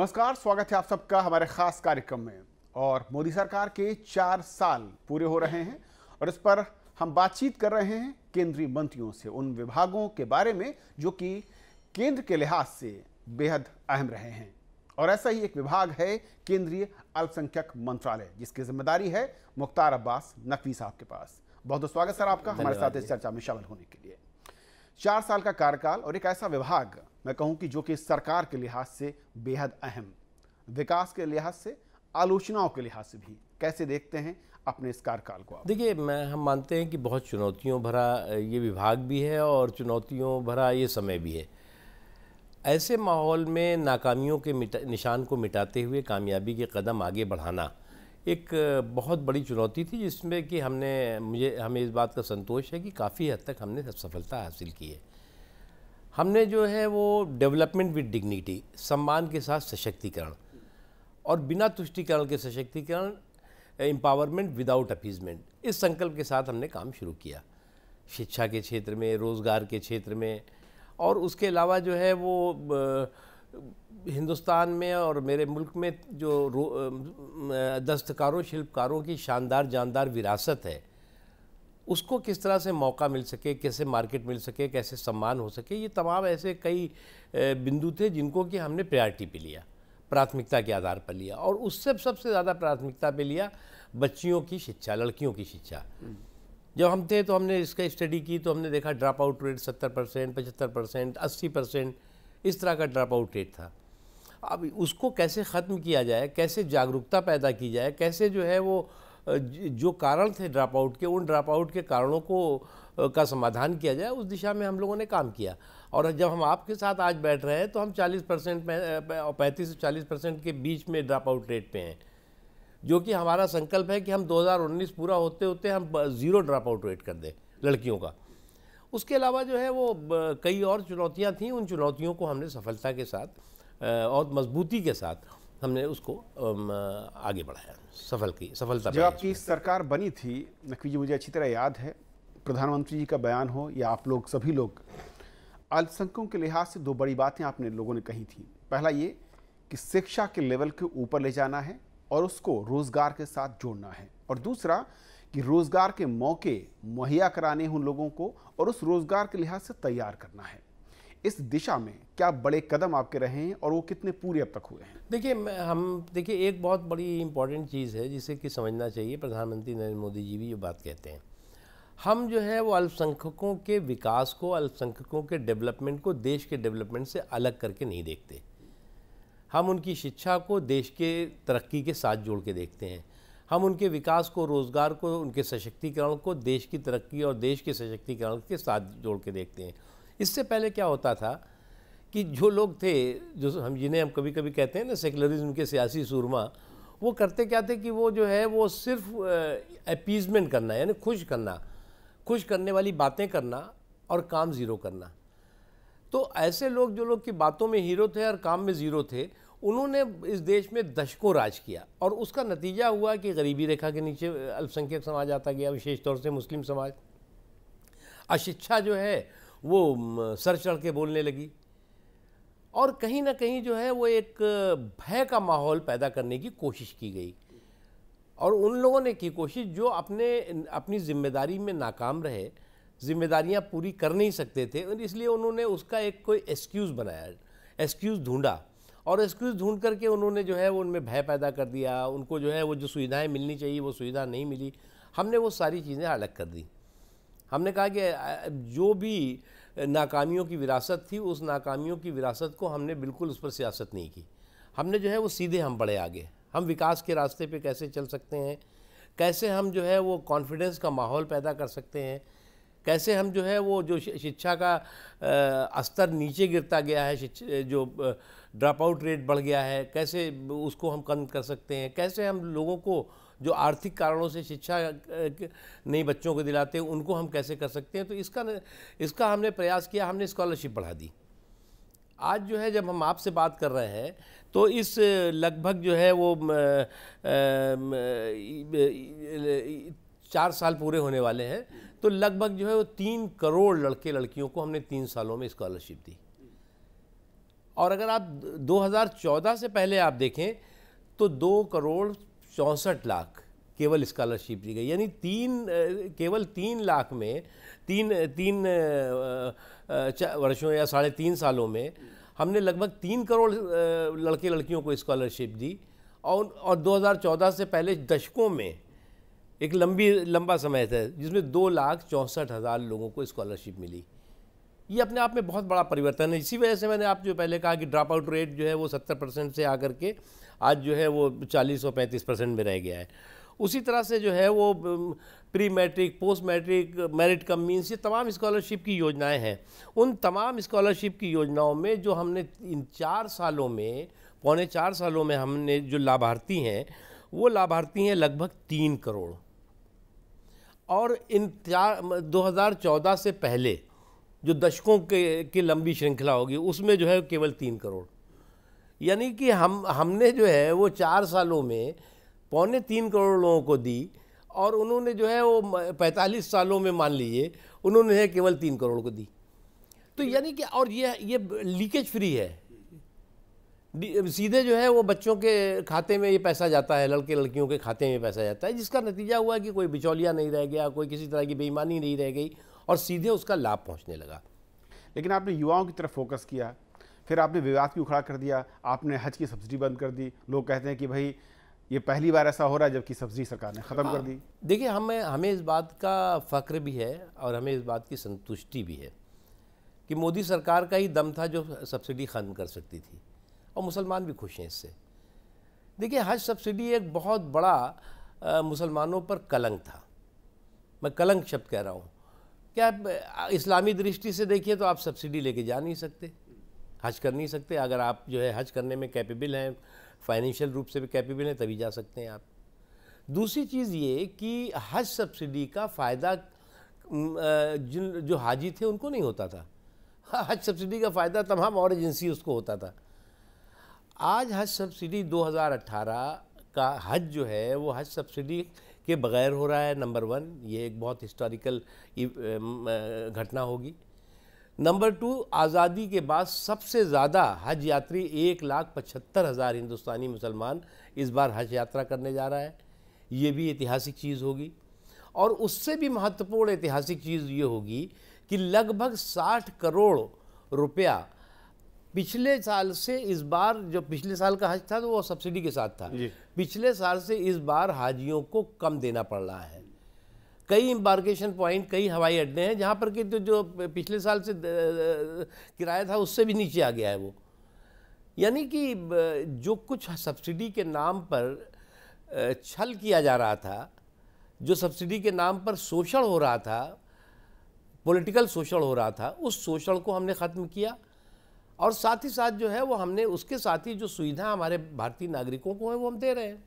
नमस्कार, स्वागत है आप सबका हमारे खास कार्यक्रम में। और मोदी सरकार के 4 साल पूरे हो रहे हैं और इस पर हम बातचीत कर रहे हैं केंद्रीय मंत्रियों से, उन विभागों के बारे में जो कि केंद्र के लिहाज से बेहद अहम रहे हैं। और ऐसा ही एक विभाग है केंद्रीय अल्पसंख्यक मंत्रालय, जिसकी जिम्मेदारी है मुख्तार अब्बास नकवी साहब के पास। बहुत बहुत स्वागत सर आपका हमारे साथ इस चर्चा में शामिल होने के लिए। 4 साल का कार्यकाल और एक ऐसा विभाग, मैं कहूं कि जो कि सरकार के लिहाज से बेहद अहम, विकास के लिहाज से, आलोचनाओं के लिहाज से भी, कैसे देखते हैं अपने इस कार्यकाल को आप? देखिए, हम मानते हैं कि बहुत चुनौतियों भरा ये विभाग भी है और चुनौतियों भरा ये समय भी है। ऐसे माहौल में नाकामियों के निशान को मिटाते हुए कामयाबी के कदम आगे बढ़ाना एक बहुत बड़ी चुनौती थी, जिसमें कि हमें इस बात का संतोष है कि काफ़ी हद तक हमने सफलता हासिल की है। हमने जो है वो डेवलपमेंट विद डिग्निटी, सम्मान के साथ सशक्तिकरण और बिना तुष्टीकरण के सशक्तिकरण, एम्पावरमेंट विदाउट अपीजमेंट, इस संकल्प के साथ हमने काम शुरू किया। शिक्षा के क्षेत्र में, रोज़गार के क्षेत्र में, और उसके अलावा जो है वो हिंदुस्तान में और मेरे मुल्क में जो दस्तकारों, शिल्पकारों की शानदार जानदार विरासत है, उसको किस तरह से मौका मिल सके, कैसे मार्केट मिल सके, कैसे सम्मान हो सके, ये तमाम ऐसे कई बिंदु थे जिनको कि हमने प्रायोरिटी पे लिया, प्राथमिकता के आधार पर लिया। और उससे सबसे ज़्यादा प्राथमिकता पे लिया बच्चियों की शिक्षा, लड़कियों की शिक्षा। जब हम थे तो हमने इसका स्टडी की तो हमने देखा ड्रॉप आउट रेट 70%, 75%, 80% इस तरह का ड्रॉप आउट रेट था। अब उसको कैसे ख़त्म किया जाए, कैसे जागरूकता पैदा की जाए, कैसे जो है वो जो कारण थे ड्रॉप आउट के, उन ड्रॉप आउट के कारणों को का समाधान किया जाए, उस दिशा में हम लोगों ने काम किया। और जब हम आपके साथ आज बैठ रहे हैं तो हम 40% में, 35 से 40% के बीच में ड्रॉप आउट रेट पे हैं, जो कि हमारा संकल्प है कि हम 2019 पूरा होते होते हम 0 ड्रॉप आउट रेट कर दें लड़कियों का। उसके अलावा जो है वो कई और चुनौतियां थीं, उन चुनौतियों को हमने सफलता के साथ और मजबूती के साथ हमने उसको आगे बढ़ाया, सफलता। जब आपकी सरकार बनी थी नकवी जी, मुझे अच्छी तरह याद है, प्रधानमंत्री जी का बयान हो या आप लोग सभी लोग, अल्पसंख्यकों के लिहाज से 2 बड़ी बातें आपने लोगों ने कही थी। पहला ये कि शिक्षा के लेवल के ऊपर ले जाना है और उसको रोज़गार के साथ जोड़ना है, और दूसरा कि रोज़गार के मौके मुहैया कराने उन लोगों को और उस रोज़गार के लिहाज से तैयार करना है। इस दिशा में क्या बड़े कदम आपके रहे हैं और वो कितने पूरे अब तक हुए हैं? देखिए एक बहुत बड़ी इंपॉर्टेंट चीज़ है जिसे कि समझना चाहिए। प्रधानमंत्री नरेंद्र मोदी जी भी ये बात कहते हैं, हम जो है वो अल्पसंख्यकों के विकास को, अल्पसंख्यकों के डेवलपमेंट को देश के डेवलपमेंट से अलग करके नहीं देखते। हम उनकी शिक्षा को देश के तरक्की के साथ जोड़ के देखते हैं। हम उनके विकास को, रोज़गार को, उनके सशक्तिकरण को देश की तरक्की और देश के सशक्तिकरण के साथ जोड़ के देखते हैं। इससे पहले क्या होता था कि जो लोग थे, जिन्हें हम कभी कभी कहते हैं ना सेकुलरिज्म के सियासी सूरमा, वो करते क्या थे कि वो जो है वो सिर्फ अपीजमेंट करना, यानी खुश करने वाली बातें करना और काम ज़ीरो करना। तो ऐसे लोग, जो लोग की बातों में हीरो थे और काम में ज़ीरो थे, उन्होंने इस देश में दशकों राज किया। और उसका नतीजा हुआ कि गरीबी रेखा के नीचे अल्पसंख्यक समाज आता गया, विशेष तौर से मुस्लिम समाज। अशिक्षा जो है वो सर चढ़ के बोलने लगी, और कहीं ना कहीं जो है वो एक भय का माहौल पैदा करने की कोशिश की गई। और उन लोगों ने की कोशिश जो अपनी जिम्मेदारी में नाकाम रहे, जिम्मेदारियां पूरी कर नहीं सकते थे, इसलिए उन्होंने उसका एक कोई एक्सक्यूज़ बनाया, एक्सक्यूज़ ढूंढा, और एक्सक्यूज़ ढूंढ करके उन्होंने जो है वो उनमें भय पैदा कर दिया। उनको जो है वो जो सुविधाएं मिलनी चाहिए वो सुविधा नहीं मिली। हमने वो सारी चीज़ें अलग कर दी। हमने कहा कि जो भी नाकामियों की विरासत थी, उस नाकामियों की विरासत को हमने बिल्कुल उस पर सियासत नहीं की। हमने जो है वो सीधे हम बढ़े आगे, हम विकास के रास्ते पे कैसे चल सकते हैं, कैसे हम जो है वो कॉन्फिडेंस का माहौल पैदा कर सकते हैं, कैसे हम जो है वो जो शिक्षा का स्तर नीचे गिरता गया है, जो ड्रॉप आउट रेट बढ़ गया है, कैसे उसको हम कम कर सकते हैं, कैसे हम लोगों को जो आर्थिक कारणों से शिक्षा नई बच्चों को दिलाते हैं उनको हम कैसे कर सकते हैं। तो इसका हमने प्रयास किया, हमने स्कॉलरशिप बढ़ा दी। आज जो है जब हम आपसे बात कर रहे हैं तो इस लगभग जो है वो 4 साल पूरे होने वाले हैं, तो लगभग जो है वो 3 करोड़ लड़के लड़कियों को हमने 3 सालों में स्कॉलरशिप दी। और अगर आप 2014 से पहले आप देखें तो 2,64,00,000 केवल स्कॉलरशिप दी गई, यानी केवल 3 लाख में तीन वर्षों या 3.5 सालों में हमने लगभग 3 करोड़ लड़के लड़कियों को स्कॉलरशिप दी। और 2014 से पहले दशकों में एक लंबा समय था जिसमें 2,64,000 लोगों को स्कॉलरशिप मिली। ये अपने आप में बहुत बड़ा परिवर्तन है। इसी वजह से मैंने आप जो पहले कहा कि ड्रॉप आउट रेट जो है वो 70% से आकर के आज जो है वो 40 और 35% में रह गया है। उसी तरह से जो है वो pre matric, post matric, merit cum means, ये तमाम स्कॉलरशिप की योजनाएं हैं। उन तमाम स्कॉलरशिप की योजनाओं में जो हमने इन 4 सालों में, पौने 4 सालों में हमने जो लाभार्थी हैं वो लाभार्थी हैं लगभग 3 करोड़। और इन 2014 से पहले जो दशकों की लंबी श्रृंखला होगी उसमें जो है केवल 3 करोड़, यानी कि हमने जो है वो 4 सालों में 3.25 करोड़ लोगों को दी और उन्होंने जो है वो 45 सालों में मान लीजिए उन्होंने है केवल 3 करोड़ को दी। तो यानी कि और ये लीकेज फ्री है, सीधे जो है वो बच्चों के खाते में ये पैसा जाता है, लड़के लड़कियों के खाते में पैसा जाता है, जिसका नतीजा हुआ कि कोई बिचौलिया नहीं रह गया, कोई किसी तरह की बेईमानी नहीं रह गई और सीधे उसका लाभ पहुंचने लगा। लेकिन आपने युवाओं की तरफ फोकस किया, फिर आपने विवाद भी उखड़ा कर दिया, आपने हज की सब्सिडी बंद कर दी। लोग कहते हैं कि भाई ये पहली बार ऐसा हो रहा है जबकि सब्सिडी सरकार ने ख़त्म कर दी। देखिए, हमें इस बात का फ़ख्र भी है और हमें इस बात की संतुष्टि भी है कि मोदी सरकार का ही दम था जो सब्सिडी ख़त्म कर सकती थी, और मुसलमान भी खुश हैं इससे। देखिए, हज सब्सिडी एक बहुत बड़ा मुसलमानों पर कलंक था। मैं कलंक शब्द कह रहा हूँ। क्या इस्लामी दृष्टि से देखिए तो आप सब्सिडी लेके जा नहीं सकते, हज कर नहीं सकते। अगर आप जो है हज करने में कैपेबल हैं, फाइनेंशियल रूप से भी कैपेबल हैं, तभी जा सकते हैं आप। दूसरी चीज़ ये कि हज सब्सिडी का फ़ायदा जो हाजी थे उनको नहीं होता था। हज सब्सिडी का फ़ायदा तमाम और एजेंसी उसको होता था। आज हज सब्सिडी 2018 का हज जो है वो हज सब्सिडी के बग़ैर हो रहा है। नंबर 1, ये एक बहुत हिस्टोरिकल घटना होगी। नंबर 2, आज़ादी के बाद सबसे ज़्यादा हज यात्री 1,75,000 हिंदुस्तानी मुसलमान इस बार हज यात्रा करने जा रहा है। ये भी ऐतिहासिक चीज़ होगी। और उससे भी महत्वपूर्ण ऐतिहासिक चीज़ ये होगी कि लगभग 60 करोड़ रुपया पिछले साल से इस बार, जो पिछले साल का हज था तो वो सब्सिडी के साथ था, पिछले साल से इस बार हाजियों को कम देना पड़ रहा है। कई एम्बार्केशन पॉइंट, कई हवाई अड्डे हैं जहाँ पर कि जो पिछले साल से किराया था उससे भी नीचे आ गया है वो। यानी कि जो कुछ सब्सिडी के नाम पर छल किया जा रहा था, जो सब्सिडी के नाम पर शोषण हो रहा था, पॉलिटिकल शोषण हो रहा था, उस शोषण को हमने ख़त्म किया। और साथ ही साथ जो है वो हमने उसके साथ ही जो सुविधा हमारे भारतीय नागरिकों को है वो हम दे रहे हैं।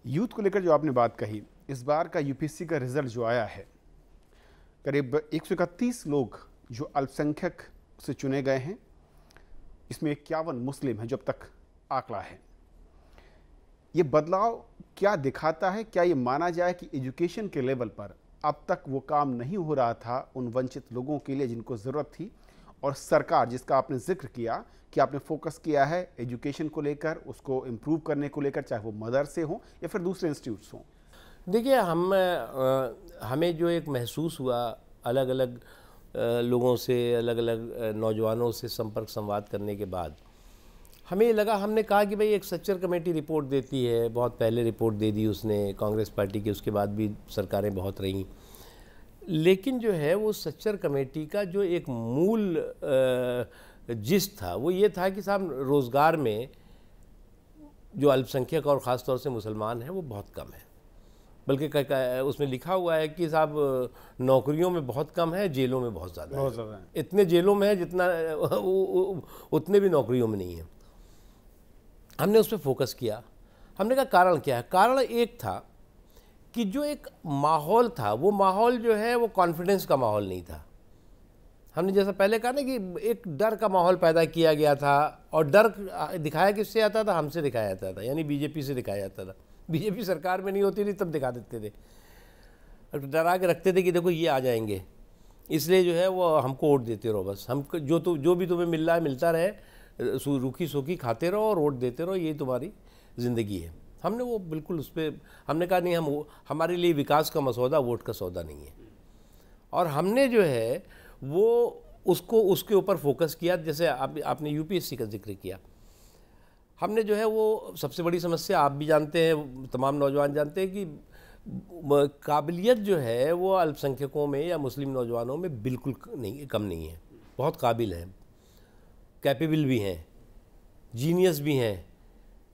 यूथ को लेकर जो आपने बात कही, इस बार का यूपीएससी का रिजल्ट जो आया है, करीब 131 लोग जो अल्पसंख्यक से चुने गए हैं, इसमें 51 मुस्लिम हैं जो अब तक आंकड़ा है। ये बदलाव क्या दिखाता है? क्या ये माना जाए कि एजुकेशन के लेवल पर अब तक वो काम नहीं हो रहा था उन वंचित लोगों के लिए जिनको ज़रूरत थी, और सरकार जिसका आपने जिक्र किया कि आपने फोकस किया है एजुकेशन को लेकर, उसको इम्प्रूव करने को लेकर, चाहे वो मदरसे हों या फिर दूसरे इंस्टीट्यूट्स हों? देखिए, हमें जो एक महसूस हुआ अलग अलग लोगों से, अलग अलग नौजवानों से संपर्क संवाद करने के बाद, हमें ये लगा, हमने कहा कि भाई एक सच्चर कमेटी रिपोर्ट देती है, बहुत पहले रिपोर्ट दे दी उसने कांग्रेस पार्टी की, उसके बाद भी सरकारें बहुत रहीं, लेकिन जो है वो सच्चर कमेटी का जो एक मूल जिस्ट था वो ये था कि साहब रोज़गार में जो अल्पसंख्यक और ख़ास तौर से मुसलमान हैं वो बहुत कम है। बल्कि उसमें लिखा हुआ है कि साहब नौकरियों में बहुत कम है, जेलों में बहुत ज़्यादा है। इतने जेलों में है जितना उतने भी नौकरियों में नहीं है। हमने उस पर फोकस किया। हमने कहा कारण क्या है? कारण एक था कि जो एक माहौल था वो माहौल जो है वो कॉन्फिडेंस का माहौल नहीं था। हमने जैसा पहले कहा ना कि एक डर का माहौल पैदा किया गया था, और डर दिखाया किससे आता था? हमसे दिखाया जाता था, यानी बीजेपी से दिखाया जाता था। बीजेपी सरकार में नहीं होती थी तब दिखा देते थे, डरा के रखते थे कि देखो ये आ जाएंगे, इसलिए जो है वो हमको वोट देते रहो, बस हम जो भी तुम्हें मिल रहा है मिलता रहे, रूखी सूखी खाते रहो और वोट देते रहो, ये तुम्हारी ज़िंदगी है। हमने वो बिल्कुल उस पर हमने कहा नहीं, हमारे लिए विकास का मसौदा वोट का सौदा नहीं है। और हमने जो है वो उसके ऊपर फोकस किया। जैसे आपने यूपीएससी का जिक्र किया, हमने जो है वो सबसे बड़ी समस्या आप भी जानते हैं, तमाम नौजवान जानते हैं कि काबिलियत जो है वो अल्पसंख्यकों में या मुस्लिम नौजवानों में बिल्कुल नहीं, कम नहीं है। बहुत काबिल हैं, कैपेबल भी हैं, जीनियस भी हैं,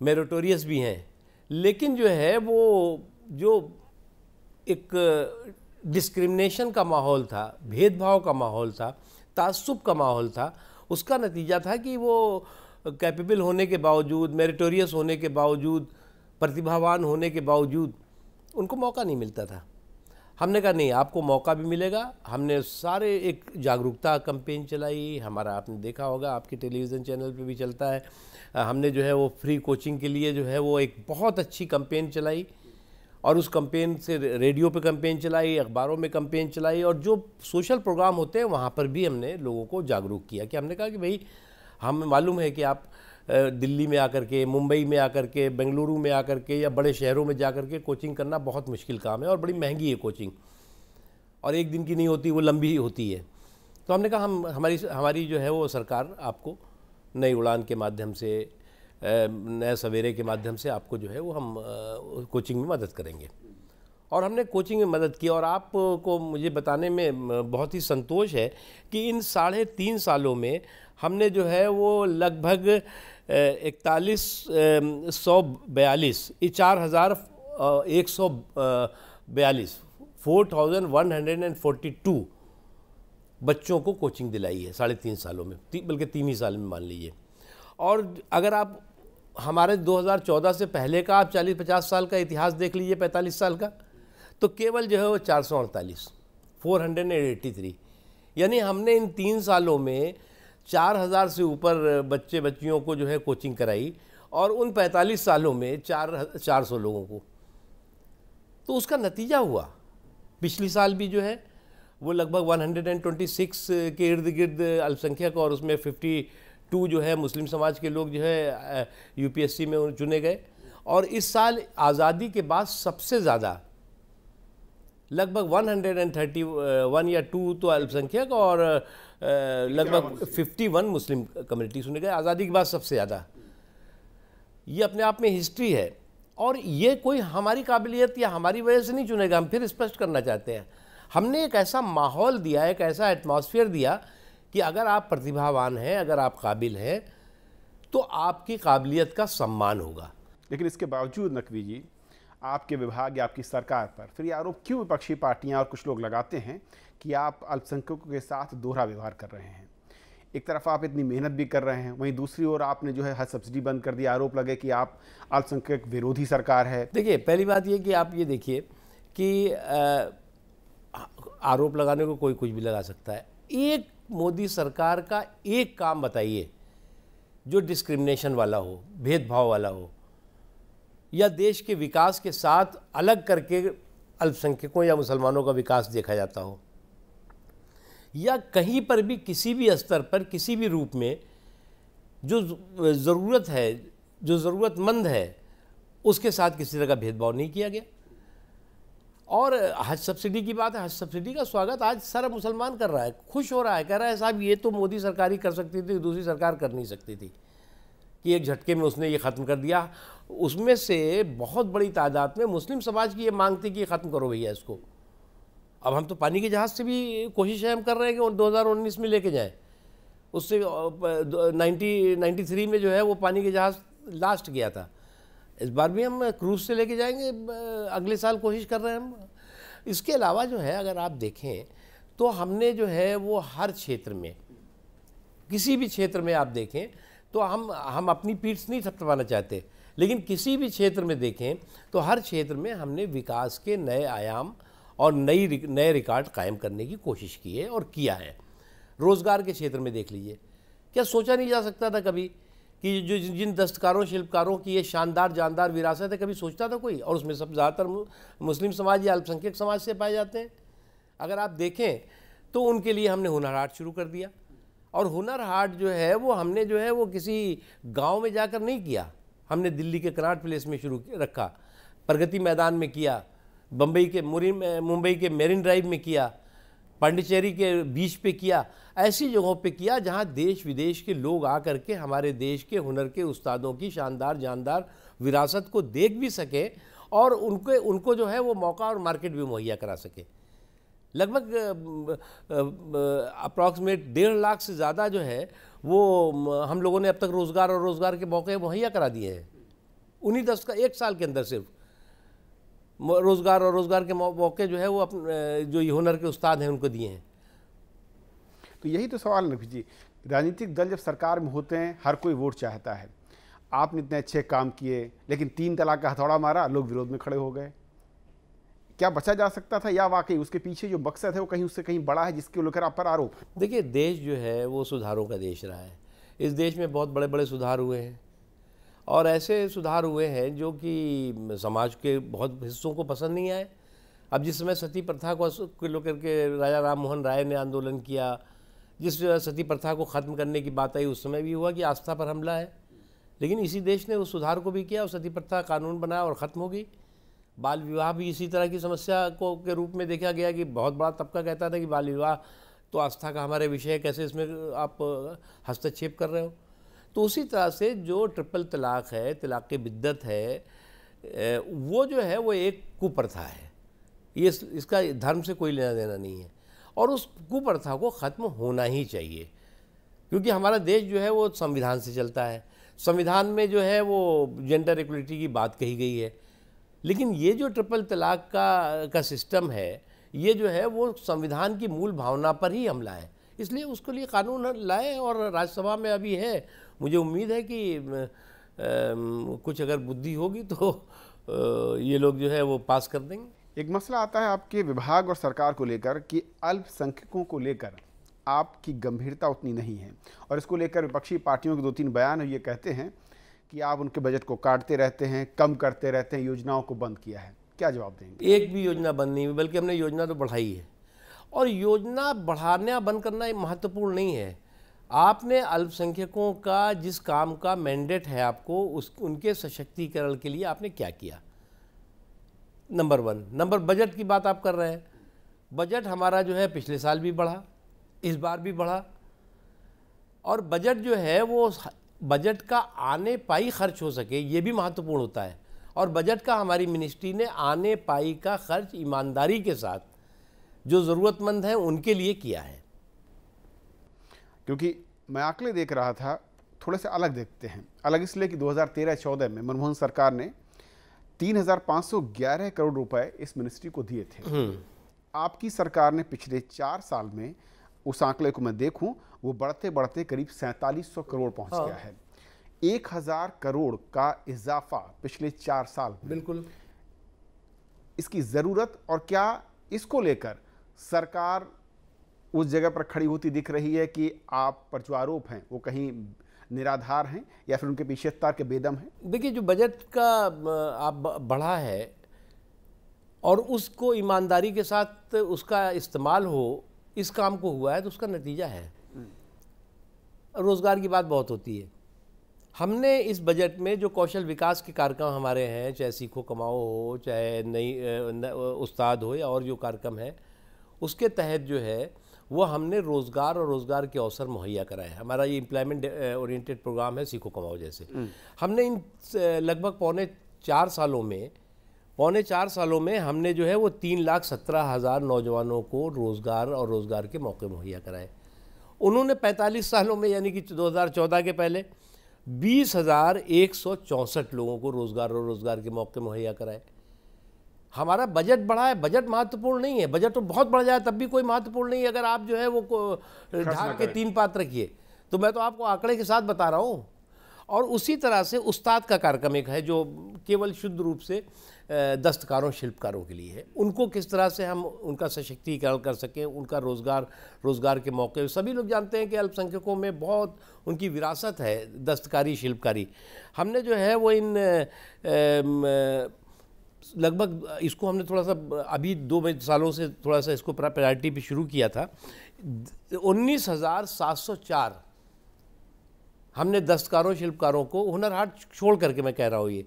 मेरिटोरियस भी हैं, लेकिन जो है वो जो एक डिस्क्रिमिनेशन का माहौल था, भेदभाव का माहौल था, तासुब का माहौल था, उसका नतीजा था कि वो कैपेबल होने के बावजूद, मेरिटोरियस होने के बावजूद, प्रतिभावान होने के बावजूद उनको मौका नहीं मिलता था। हमने कहा नहीं, आपको मौका भी मिलेगा। हमने सारे एक जागरूकता कैंपेन चलाई, हमारा आपने देखा होगा, आपके टेलीविज़न चैनल पे भी चलता है। हमने जो है वो फ्री कोचिंग के लिए जो है वो एक बहुत अच्छी कैंपेन चलाई, और उस कैंपेन से रेडियो पे कैंपेन चलाई, अखबारों में कैंपेन चलाई, और जो सोशल प्रोग्राम होते हैं वहाँ पर भी हमने लोगों को जागरूक किया। कि हमने कहा कि भाई, हमें मालूम है कि आप दिल्ली में आकर के, मुंबई में आकर के, बेंगलुरु में आकर के या बड़े शहरों में जा कर के कोचिंग करना बहुत मुश्किल काम है और बड़ी महंगी है कोचिंग, और एक दिन की नहीं होती, वो लंबी होती है। तो हमने कहा हमारी जो है वो सरकार आपको नई उड़ान के माध्यम से, नए सवेरे के माध्यम से आपको जो है वो हम कोचिंग में मदद करेंगे। और हमने कोचिंग में मदद की। और आपको मुझे बताने में बहुत ही संतोष है कि इन 3.5 सालों में हमने जो है वो लगभग 4,142 बच्चों को कोचिंग दिलाई है 3.5 सालों में, बल्कि 3 ही साल में मान लीजिए। और अगर आप हमारे 2014 से पहले का आप 40-50 साल का इतिहास देख लीजिए, 45 साल का, तो केवल जो है वो 483, यानी हमने इन 3 सालों में 4,000 से ऊपर बच्चे बच्चियों को जो है कोचिंग कराई, और उन 45 सालों में 400 लोगों को। तो उसका नतीजा हुआ, पिछली साल भी जो है वो लगभग 126 के इर्द गिर्द अल्पसंख्यक, और उसमें 52 जो है मुस्लिम समाज के लोग जो है यूपीएससी में चुने गए। और इस साल आज़ादी के बाद सबसे ज़्यादा लगभग 131 या 2 तो अल्पसंख्यक और लगभग 51 मुस्लिम कम्युनिटी सुने गए, आज़ादी के बाद सबसे ज़्यादा। ये अपने आप में हिस्ट्री है, और ये कोई हमारी काबिलियत या हमारी वजह से नहीं चुनेगा। हम फिर स्पष्ट करना चाहते हैं, हमने एक ऐसा माहौल दिया, एक ऐसा एटमॉस्फेयर दिया कि अगर आप प्रतिभावान हैं, अगर आप काबिल हैं, तो आपकी काबिलियत का सम्मान होगा। लेकिन इसके बावजूद नकवी जी, आपके विभाग या आपकी सरकार पर फिर ये आरोप क्यों विपक्षी पार्टियां और कुछ लोग लगाते हैं कि आप अल्पसंख्यकों के साथ दोहरा व्यवहार कर रहे हैं? एक तरफ आप इतनी मेहनत भी कर रहे हैं, वहीं दूसरी ओर आपने जो है हर सब्सिडी बंद कर दी। आरोप लगे कि आप अल्पसंख्यक विरोधी सरकार है। देखिए, पहली बात ये कि आप ये देखिए कि आरोप लगाने को कोई कुछ भी लगा सकता है। एक मोदी सरकार का एक काम बताइए जो डिस्क्रिमिनेशन वाला हो, भेदभाव वाला हो, या देश के विकास के साथ अलग करके अल्पसंख्यकों या मुसलमानों का विकास देखा जाता हो, या कहीं पर भी किसी भी स्तर पर किसी भी रूप में जो ज़रूरत है, जो ज़रूरतमंद है, उसके साथ किसी तरह का भेदभाव नहीं किया गया। और हज सब्सिडी की बात है, हज सब्सिडी का स्वागत आज सारा मुसलमान कर रहा है, खुश हो रहा है, कह रहा है साहब ये तो मोदी सरकार ही कर सकती थी, दूसरी सरकार कर नहीं सकती थी, कि एक झटके में उसने ये ख़त्म कर दिया। उसमें से बहुत बड़ी तादाद में मुस्लिम समाज की ये मांग थी कि ख़त्म करो भैया इसको। अब हम तो पानी के जहाज़ से भी कोशिशें हम कर रहे हैं कि 2019 में लेके जाएं। उससे 1993 में जो है वो पानी के जहाज़ लास्ट गया था। इस बार भी हम क्रूज़ से लेके जाएंगे, अगले साल कोशिश कर रहे हैं हम। इसके अलावा जो है अगर आप देखें तो हमने जो है वो हर क्षेत्र में, किसी भी क्षेत्र में आप देखें तो हम अपनी पीठ नहीं थपथपाना चाहते, लेकिन किसी भी क्षेत्र में देखें तो हर क्षेत्र में हमने विकास के नए आयाम और नए रिकॉर्ड कायम करने की कोशिश की है और किया है। रोज़गार के क्षेत्र में देख लीजिए, क्या सोचा नहीं जा सकता था कभी कि जो जिन दस्तकारों शिल्पकारों की ये शानदार जानदार विरासत है, कभी सोचता था कोई? और उसमें सब ज़्यादातर मुस्लिम समाज या अल्पसंख्यक समाज से पाए जाते हैं। अगर आप देखें तो उनके लिए हमने हुनर हाट शुरू कर दिया। और हुनर हाट जो है वो हमने जो है वो किसी गांव में जाकर नहीं किया, हमने दिल्ली के कनॉट प्लेस में शुरू रखा, प्रगति मैदान में किया, मुंबई के मेरिन ड्राइव में किया, पांडिचेरी के बीच पे किया, ऐसी जगहों पे किया जहां देश विदेश के लोग आकर के हमारे देश के हुनर के उस्तादों की शानदार जानदार विरासत को देख भी सके और उनको जो है वो मौका और मार्केट भी मुहैया करा सके। लगभग अप्रॉक्सीमेट 1.5 लाख से ज़्यादा जो है वो हम लोगों ने अब तक रोज़गार और रोज़गार के मौके मुहैया करा दिए हैं। उन्हीं 1 साल के अंदर सिर्फ रोज़गार और रोज़गार के मौके जो है वो जो ये हुनर के उस्ताद हैं उनको दिए हैं। तो यही तो सवाल है नकवी जी, राजनीतिक दल जब सरकार में होते हैं हर कोई वोट चाहता है। आपने इतने अच्छे काम किए लेकिन 3 तलाक का हथौड़ा मारा, लोग विरोध में खड़े हो गए। क्या बचा जा सकता था या वाकई उसके पीछे जो मकसद है वो कहीं उससे कहीं बड़ा है जिसके लेकर आप पर आरोप? देखिए, देश जो है वो सुधारों का देश रहा है। इस देश में बहुत बड़े बड़े सुधार हुए हैं और ऐसे सुधार हुए हैं जो कि समाज के बहुत हिस्सों को पसंद नहीं आए। अब जिस समय सती प्रथा को लेकर के राजा राम मोहन राय ने आंदोलन किया, जिस सती प्रथा को ख़त्म करने की बात आई, उस समय भी हुआ कि आस्था पर हमला है, लेकिन इसी देश ने उस सुधार को भी किया और सती प्रथा कानून बनाया और ख़त्म हो गई। बाल विवाह भी इसी तरह की समस्या को के रूप में देखा गया कि बहुत बड़ा तबका कहता था कि बाल विवाह तो आस्था का हमारे विषय है, कैसे इसमें आप हस्तक्षेप कर रहे हो। तो उसी तरह से जो ट्रिपल तलाक है, तलाक की बिद्दत है, वो जो है वो एक कुप्रथा है। ये इसका धर्म से कोई लेना देना नहीं है और उस कुप्रथा को ख़त्म होना ही चाहिए, क्योंकि हमारा देश जो है वो संविधान से चलता है। संविधान में जो है वो जेंडर इक्वलिटी की बात कही गई है, लेकिन ये जो ट्रिपल तलाक का सिस्टम है, ये जो है वो संविधान की मूल भावना पर ही हमला है। इसलिए उसके लिए कानून लाए और राज्यसभा में अभी है। मुझे उम्मीद है कि कुछ अगर बुद्धि होगी तो ये लोग जो है वो पास कर देंगे। एक मसला आता है आपके विभाग और सरकार को लेकर कि अल्पसंख्यकों को लेकर आपकी गंभीरता उतनी नहीं है और इसको लेकर विपक्षी पार्टियों के 2-3 बयान ये कहते हैं कि आप उनके बजट को काटते रहते हैं, कम करते रहते हैं, योजनाओं को बंद किया है। क्या जवाब देंगे? एक भी योजना बंद नहीं हुई, बल्कि हमने योजना तो बढ़ाई है। और योजना बढ़ाना बंद करना महत्वपूर्ण नहीं है। आपने अल्पसंख्यकों का जिस काम का मैंडेट है आपको, उनके सशक्तिकरण के लिए आपने क्या किया, नंबर 1। नंबर बजट की बात आप कर रहे हैं। बजट हमारा जो है पिछले साल भी बढ़ा, इस बार भी बढ़ा, और बजट जो है वो बजट का आने पाई खर्च हो सके ये भी महत्वपूर्ण होता है। और बजट का हमारी मिनिस्ट्री ने आने पाई का खर्च ईमानदारी के साथ जो ज़रूरतमंद है उनके लिए किया है। क्योंकि मैं आंकड़े देख रहा था, थोड़े से अलग देखते हैं। अलग इसलिए कि 2013-14 में मनमोहन सरकार ने 3,511 करोड़ रुपए इस मिनिस्ट्री को दिए थे। आपकी सरकार ने पिछले 4 साल में, उस आंकड़े को मैं देखूं, वो बढ़ते बढ़ते करीब 4700 करोड़ पहुंच गया है। 1000 करोड़ का इजाफा पिछले 4 साल में। बिल्कुल। इसकी ज़रूरत और क्या इसको लेकर सरकार उस जगह पर खड़ी होती दिख रही है कि आप पर जो आरोप हैं वो कहीं निराधार हैं या फिर उनके पीछे तर्क बेदम है? देखिए, जो बजट का आप बढ़ा है और उसको ईमानदारी के साथ उसका इस्तेमाल हो, इस काम को हुआ है, तो उसका नतीजा है। रोज़गार की बात बहुत होती है। हमने इस बजट में जो कौशल विकास के कार्यक्रम हमारे हैं, चाहे सीखो कमाओ हो, चाहे नई उस्ताद हो, या और जो कार्यक्रम है, उसके तहत जो है वो हमने रोज़गार और रोज़गार के अवसर मुहैया कराए। हमारा ये एम्प्लॉयमेंट ओरिएंटेड प्रोग्राम है सीखो कमाओ जैसे। हमने इन लगभग पौने 4 सालों में हमने जो है वो 3,17,000 नौजवानों को रोज़गार और रोज़गार के मौके मुहैया कराए। उन्होंने 45 सालों में, यानी कि 2014 के पहले, 20,164 लोगों को रोज़गार और रोज़गार के मौके मुहैया कराए। हमारा बजट बढ़ा है, बजट महत्वपूर्ण नहीं है। बजट तो बहुत बढ़ जाए तब भी कोई महत्वपूर्ण नहीं है अगर आप जो है वो ढाक के 3 पात रखिए। तो मैं तो आपको आंकड़े के साथ बता रहा हूँ। और उसी तरह से उस्ताद का कार्यक्रम एक है जो केवल शुद्ध रूप से दस्तकारों, शिल्पकारों के लिए है। उनको किस तरह से हम उनका सशक्तिकरण कर सकें, उनका रोज़गार के मौके। सभी लोग जानते हैं कि अल्पसंख्यकों में बहुत उनकी विरासत है, दस्तकारी, शिल्पकारी। हमने जो है वो इन लगभग इसको हमने थोड़ा सा अभी 2 सालों से थोड़ा सा इसको प्रायोरिटी पे शुरू किया था। 19,704 हमने दस्तकारों शिल्पकारों को, हुनर हाट छोड़ करके मैं कह रहा हूँ, ये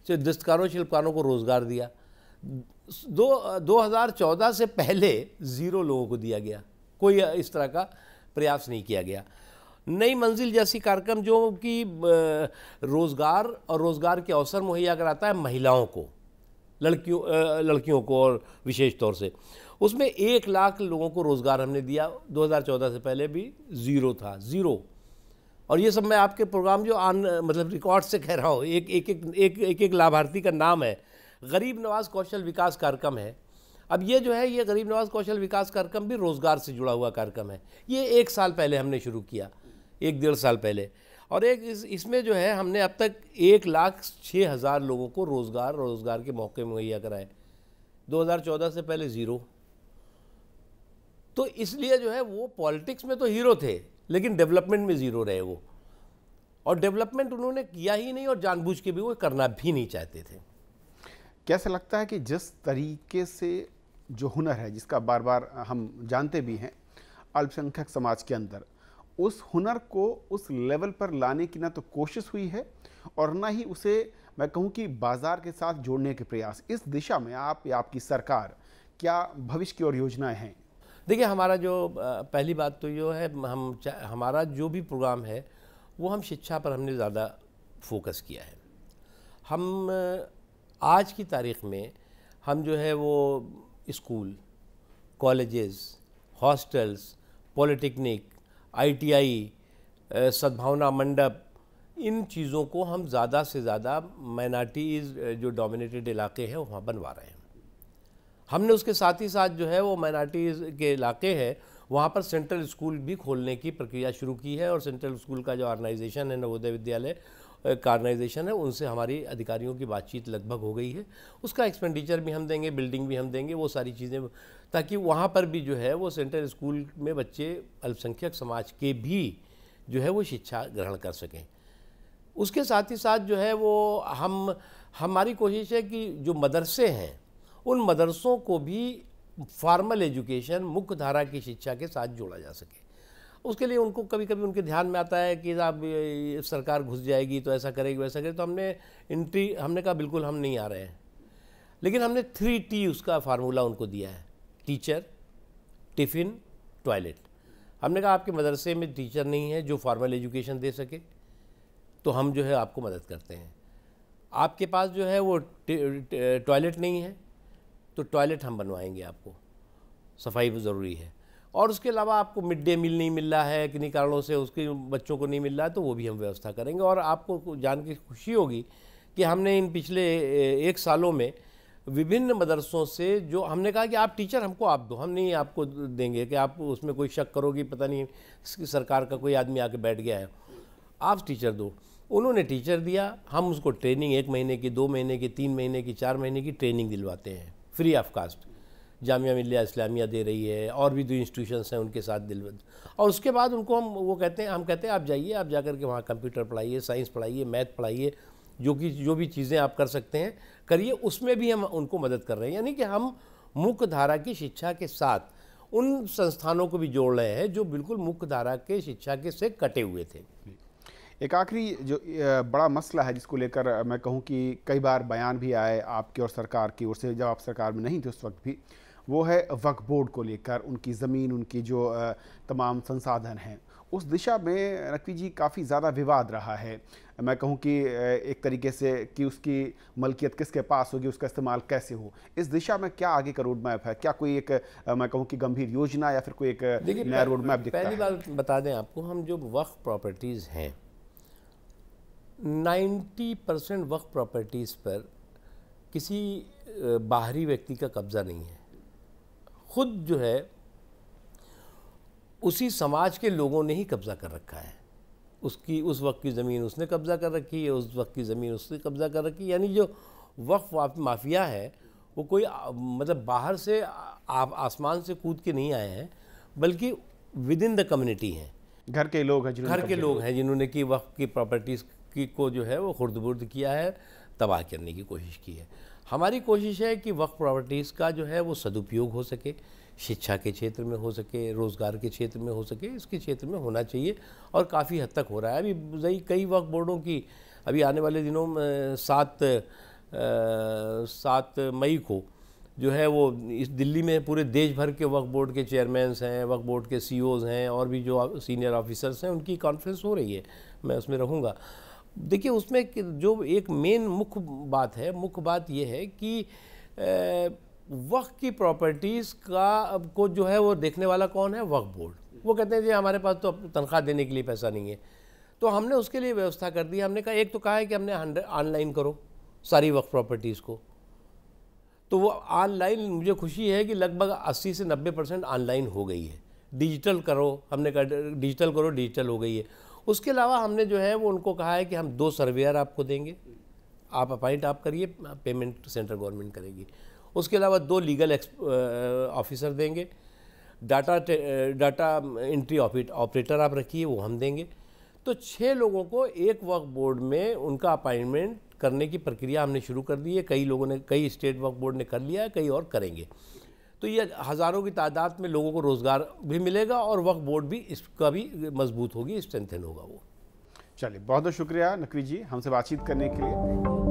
दस्तकारों शिल्पकारों को रोज़गार दिया। 2014 से पहले 0 लोगों को दिया गया, कोई इस तरह का प्रयास नहीं किया गया। नई मंजिल जैसी कार्यक्रम जो कि रोज़गार और रोज़गार के अवसर मुहैया कराता है महिलाओं को, लड़कियों को, और विशेष तौर से उसमें 1 लाख लोगों को रोज़गार हमने दिया। 2014 से पहले भी 0 था, 0। और ये सब मैं आपके प्रोग्राम जो मतलब रिकॉर्ड से कह रहा हूँ, एक लाभार्थी का नाम है, गरीब नवाज कौशल विकास कार्यक्रम है। अब ये जो है, ये गरीब नवाज कौशल विकास कार्यक्रम भी रोज़गार से जुड़ा हुआ कार्यक्रम है। ये 1 साल पहले हमने शुरू किया, 1-1.5 साल पहले। और इसमें जो है हमने अब तक 1,06,000 लोगों को रोज़गार के मौके मुहैया कराए। 2014 से पहले 0। तो इसलिए जो है वो पॉलिटिक्स में तो हीरो थे, लेकिन डेवलपमेंट में 0 रहे वो। और डेवलपमेंट उन्होंने किया ही नहीं, और जानबूझ के भी वो करना भी नहीं चाहते थे। कैसा लगता है कि जिस तरीके से जो हुनर है, जिसका बार बार हम जानते भी हैं अल्पसंख्यक समाज के अंदर, उस हुनर को उस लेवल पर लाने की ना तो कोशिश हुई है और ना ही उसे मैं कहूँ कि बाजार के साथ जोड़ने के प्रयास। इस दिशा में आप या आपकी सरकार क्या भविष्य की ओर योजनाएं हैं? देखिए, हमारा जो पहली बात तो ये है, हमारा जो भी प्रोग्राम है वो हम शिक्षा पर हमने ज़्यादा फोकस किया है। हम आज की तारीख़ में हम जो है वो school, colleges, hostels, polytechnic, ITI, सद्भावना मंडप, इन चीज़ों को हम ज़्यादा से ज़्यादा माइनॉरिटीज़ जो डोमिनेटेड इलाके हैं वहाँ बनवा रहे हैं। हमने उसके साथ ही साथ जो है वो माइनॉरिटीज़ के इलाके हैं वहाँ पर सेंट्रल स्कूल भी खोलने की प्रक्रिया शुरू की है। और सेंट्रल स्कूल का जो ऑर्गेनाइजेशन है, नवोदय विद्यालय का ऑर्गेनाइजेशन है, उनसे हमारी अधिकारियों की बातचीत लगभग हो गई है। उसका एक्सपेंडिचर भी हम देंगे, बिल्डिंग भी हम देंगे, वो सारी चीज़ें, ताकि वहाँ पर भी जो है वो सेंट्रल स्कूल में बच्चे अल्पसंख्यक समाज के भी जो है वो शिक्षा ग्रहण कर सकें। उसके साथ ही साथ जो है वो हमारी कोशिश है कि जो मदरसे हैं उन मदरसों को भी फॉर्मल एजुकेशन, मुख्य धारा की शिक्षा के साथ जोड़ा जा सके। उसके लिए उनको कभी कभी उनके ध्यान में आता है कि साहब सरकार घुस जाएगी तो ऐसा करेगी वैसा करेगी, तो हमने कहा बिल्कुल हम नहीं आ रहे हैं। लेकिन हमने 3T उसका फार्मूला उनको दिया है, टीचर, टिफ़िन, टॉयलेट। हमने कहा आपके मदरसे में टीचर नहीं है जो फॉर्मल एजुकेशन दे सके, तो हम जो है आपको मदद करते हैं। आपके पास जो है वो टॉयलेट नहीं है, तो टॉयलेट हम बनवाएंगे आपको, सफाई भी ज़रूरी है। और उसके अलावा आपको मिड डे मील नहीं मिल रहा है, किन्हीं कारणों से उसके बच्चों को नहीं मिल रहा है, तो वो भी हम व्यवस्था करेंगे। और आपको जान के खुशी होगी कि हमने इन पिछले 1 सालों में विभिन्न मदरसों से जो हमने कहा कि आप टीचर हमको आप दो, हम नहीं आपको देंगे कि आप उसमें कोई शक करोगे पता नहीं सरकार का कोई आदमी आके बैठ गया है, आप टीचर दो। उन्होंने टीचर दिया, हम उसको ट्रेनिंग 1 महीने की, 2 महीने की, 3 महीने की, 4 महीने की ट्रेनिंग दिलवाते हैं free of cost. Jamia Millia Islamia दे रही है, और भी 2 इंस्टीट्यूशंस हैं उनके साथ और उसके बाद उनको हम कहते हैं आप जाइए, आप जाकर के वहाँ कंप्यूटर पढ़ाइए, साइंस पढ़ाइए, मैथ पढ़ाइए, जो भी चीज़ें आप कर सकते हैं करिए। उसमें भी हम उनको मदद कर रहे हैं, यानी कि हम मुख्य धारा की शिक्षा के साथ उन संस्थानों को भी जोड़ रहे हैं जो बिल्कुल मुख्य धारा के शिक्षा के से कटे हुए थे। एक आखिरी जो बड़ा मसला है जिसको लेकर मैं कहूँ कि कई बार बयान भी आए आपकी और सरकार की ओर से, जब आप सरकार में नहीं थे उस वक्त भी, वो है वक्फ बोर्ड को लेकर, उनकी ज़मीन, उनकी जो तमाम संसाधन हैं, उस दिशा में नकवी जी काफ़ी ज़्यादा विवाद रहा है। मैं कहूँ कि एक तरीके से कि उसकी मलकियत किसके पास होगी, उसका इस्तेमाल कैसे हो, इस दिशा में क्या आगे का रोड मैप है? क्या कोई एक मैं कहूँ कि गंभीर योजना या फिर कोई एक नया रोड मैप दिखता है? पहली बात बता दें आपको, हम जो वक्फ प्रॉपर्टीज़ हैं 90% वक्फ प्रॉपर्टीज़ पर किसी बाहरी व्यक्ति का कब्ज़ा नहीं है। खुद जो है उसी समाज के लोगों ने ही कब्ज़ा कर रखा है। उस वक्त की ज़मीन उसने कब्ज़ा कर रखी है, उस वक्त की ज़मीन उसने कब्ज़ा कर रखी है। यानी जो वक्फ माफिया है वो कोई मतलब बाहर से आसमान से कूद के नहीं आए हैं, बल्कि विद इन द कम्युनिटी हैं, घर के लोग हैं जिन्होंने कि वक्फ की प्रॉपर्टीज़ को जो है वो खुर्द-बुर्द किया है, तबाह करने की कोशिश की है। हमारी कोशिश है कि वक्फ प्रॉपर्टीज़ का जो है वो सदुपयोग हो सके, शिक्षा के क्षेत्र में हो सके, रोज़गार के क्षेत्र में हो सके, इसके क्षेत्र में होना चाहिए और काफ़ी हद तक हो रहा है। अभी कई वक्फ बोर्डों की अभी आने वाले दिनों में 7 मई को जो है वो इस दिल्ली में पूरे देश भर के वक्फ बोर्ड के चेयरमैन्स हैं, वक्फ बोर्ड के सीईओज़ हैं और भी जो सीनियर ऑफिसर्स हैं, उनकी कॉन्फ्रेंस हो रही है, मैं उसमें रहूँगा। देखिए उसमें जो एक मेन मुख्य बात ये है कि वक्फ की प्रॉपर्टीज़ को जो है वो देखने वाला कौन है? वक्फ बोर्ड। वो कहते हैं जी हमारे पास तो तनख्वाह देने के लिए पैसा नहीं है, तो हमने उसके लिए व्यवस्था कर दी। हमने कहा, एक तो कहा है कि हमने ऑनलाइन करो सारी वक्फ प्रॉपर्टीज़ को, तो वो ऑनलाइन मुझे खुशी है कि लगभग 80 से 90% ऑनलाइन हो गई है। डिजिटल करो, हमने कहा डिजिटल करो, डिजिटल हो गई है। उसके अलावा हमने जो है वो उनको कहा है कि हम 2 सर्वेयर आपको देंगे, आप अपॉइंट आप करिए, पेमेंट सेंट्रल गवर्नमेंट करेगी। उसके अलावा 2 लीगल ऑफिसर देंगे, डाटा एंट्री ऑपरेटर आप रखिए, वो हम देंगे। तो 6 लोगों को एक वक्फ बोर्ड में उनका अपॉइंटमेंट करने की प्रक्रिया हमने शुरू कर दी है। कई स्टेट वक्फ बोर्ड ने कर लिया है, कई और करेंगे। तो ये हज़ारों की तादाद में लोगों को रोज़गार भी मिलेगा और वक्फ बोर्ड भी इसका भी मजबूत होगी, स्ट्रेंथन होगा वो। चलिए, बहुत बहुत शुक्रिया नकवी जी हमसे बातचीत करने के लिए।